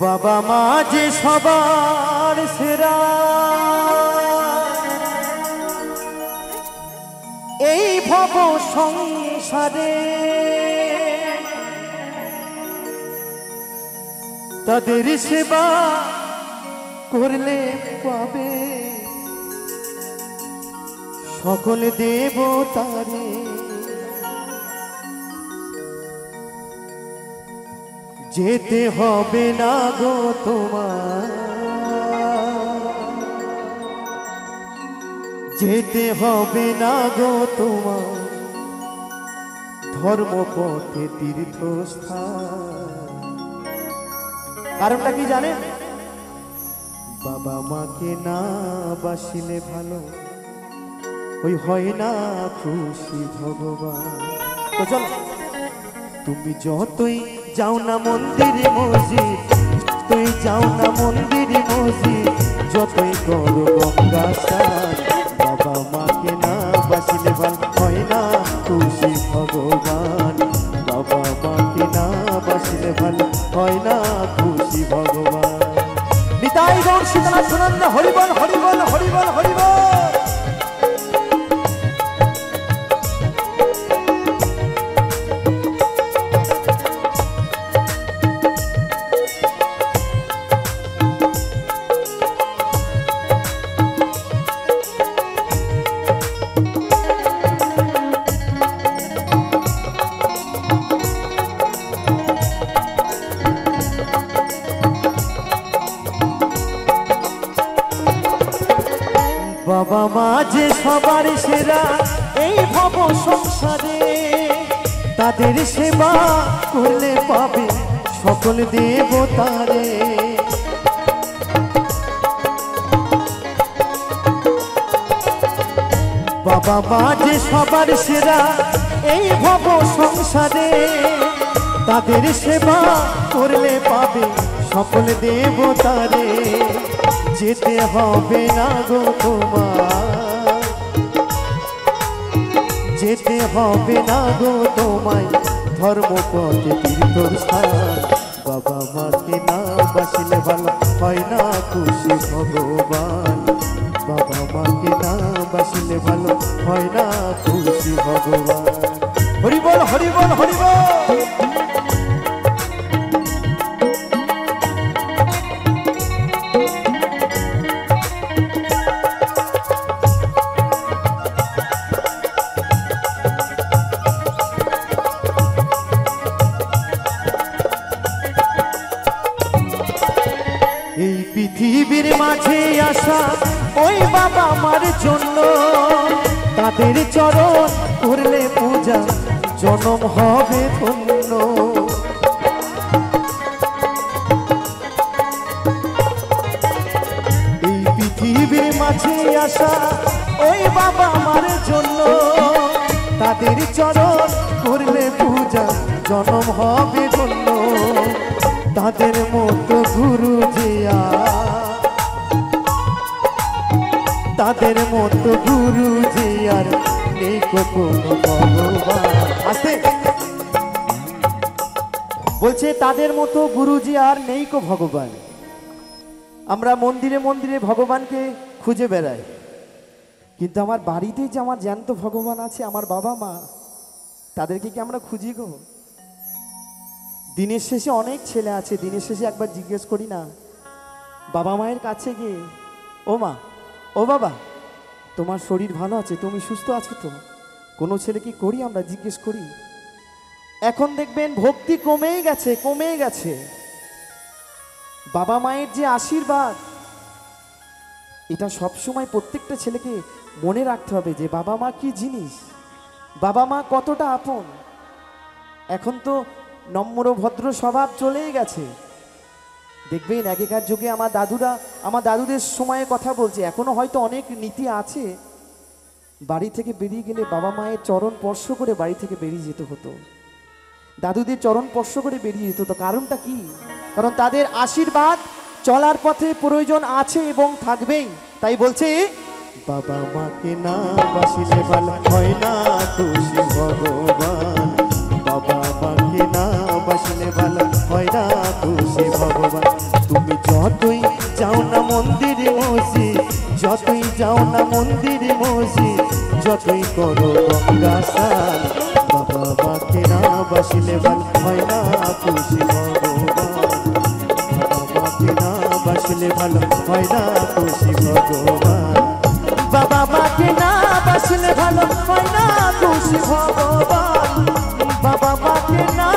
বাবা মা যে সবার সেরা, এই ভব সংসারে তাদের সেবা করলে পাবে সকল দেবতারে। যেতে হবে না গো তোমার, যেতে হবে না গো তোমার ধর্মপথে তীর্থস্থান। কারণটা কি জানেন? বাবা মাকে না বাসিলে ভালো ওই হয় না খুশি ভগবান। তো চলো, তুমি যতই যাও না মন্দিরে মসজিদ, তুই যাও না মন্দিরে মসজিদ, যতই করো গঙ্গা স্নান, বাবা মাকে না বাসিলে ভালো হয় না খুশি ভগবান। বাবা মাকে না বাসিলে ভালো হয় না খুশি ভগবান। নিতাই গৌর সীতানাথ সুনন্দ হরিবল হরিবল হরিবল হরিবল। বাবা মা যে সবার সেরা, এই ভব সংসারে তাদের সেবা করলে পাবে সকল দেবতারে। বাবা মা যে সবার সেরা, এই ভব সংসারে তাদের সেবা করলে পাবে সকল দেবতারে। যেতে হবে না গো তোমার, যেতে হবে না গো তোমায় ধর্মপথে তীর্থস্থান। বাবা মাকে না বাসিলে ভালো হয় না খুশি ভগবান। বাবা মাকে না বাসিলে ভালো হয় না খুশি ভগবান। হরিবল হরিবল হরিবল। এই পৃথিবীর মাঝে আসা ওই বাবা মার জন্য, তাদের চরণ করলে পূজা জনম হবে ধন্য। এই পৃথিবীর মাঝে আসা ওই বাবা মার জন্য, তাদের চরণ করলে পূজা জনম হবে ধন্য। তাদের মতো গুরু জিয়া, তাদের মতো গুরু জিয়ার নেই কোনো ভগবান। আসতে বলছে তাদের মতো গুরুজি আর নেই কো ভগবান। আমরা মন্দিরে মন্দিরে ভগবানকে খুঁজে বেড়াই, কিন্তু আমার বাড়িতে যে আমার জ্যান্ত ভগবান আছে, আমার বাবা মা, তাদেরকে কি আমরা খুঁজি গো? দিনের শেষে অনেক ছেলে আছে, দিনের শেষে একবার জিজ্ঞেস করি না বাবা মায়ের কাছে গিয়ে, ও মা ও বাবা তোমার শরীর ভালো আছে, তুমি সুস্থ আছো তো? কোনো ছেলে কি করি আমরা? জিজ্ঞেস করি? এখন দেখবেন ভক্তি কমেই গেছে, কমে গেছে। বাবা মায়ের যে আশীর্বাদ, এটা সবসময় প্রত্যেকটা ছেলেকে মনে রাখতে হবে যে বাবা মা কি জিনিস, বাবা মা কতটা আপন। এখন তো নম্র ভদ্র স্বভাব চলেই গেছে। দেখবেন আগেকার যুগে আমার দাদুরা, আমার দাদুদের সময়ে কথা বলছে, এখনো হয়তো অনেক নীতি আছে। বাড়ি থেকে বেরিয়ে গেলে বাবা মায়ের চরণ স্পর্শ করে বাড়ি থেকে বেরিয়ে যেতে হতো, দাদুদের চরণ স্পর্শ করে বেরিয়ে যেতে হতো। কারণটা কি? কারণ তাদের আশীর্বাদ চলার পথে প্রয়োজন আছে এবং থাকবেই। তাই বলছে বাবা মাকে না বাসিলে ভালো হয় না খুশি ভগবান। বাবা মাকে না বাসিলে ভালো হয় না খুশি ভগবান। তুমি যতই যাও না মন্দিরে মসজিদ, যতই যাও না মন্দিরে মসজিদ, যতই করো গঙ্গা স্নান, বাবা মাকে না বাসিলে ভাল হয় না খুশি ভগবান, বাবা মাকে না বাসিলে ভালো হয় না খুশি ভগবান, বাবা মাকে না বাসিলে ভালো হয় না খুশি ভগবান, বাবা মাকে না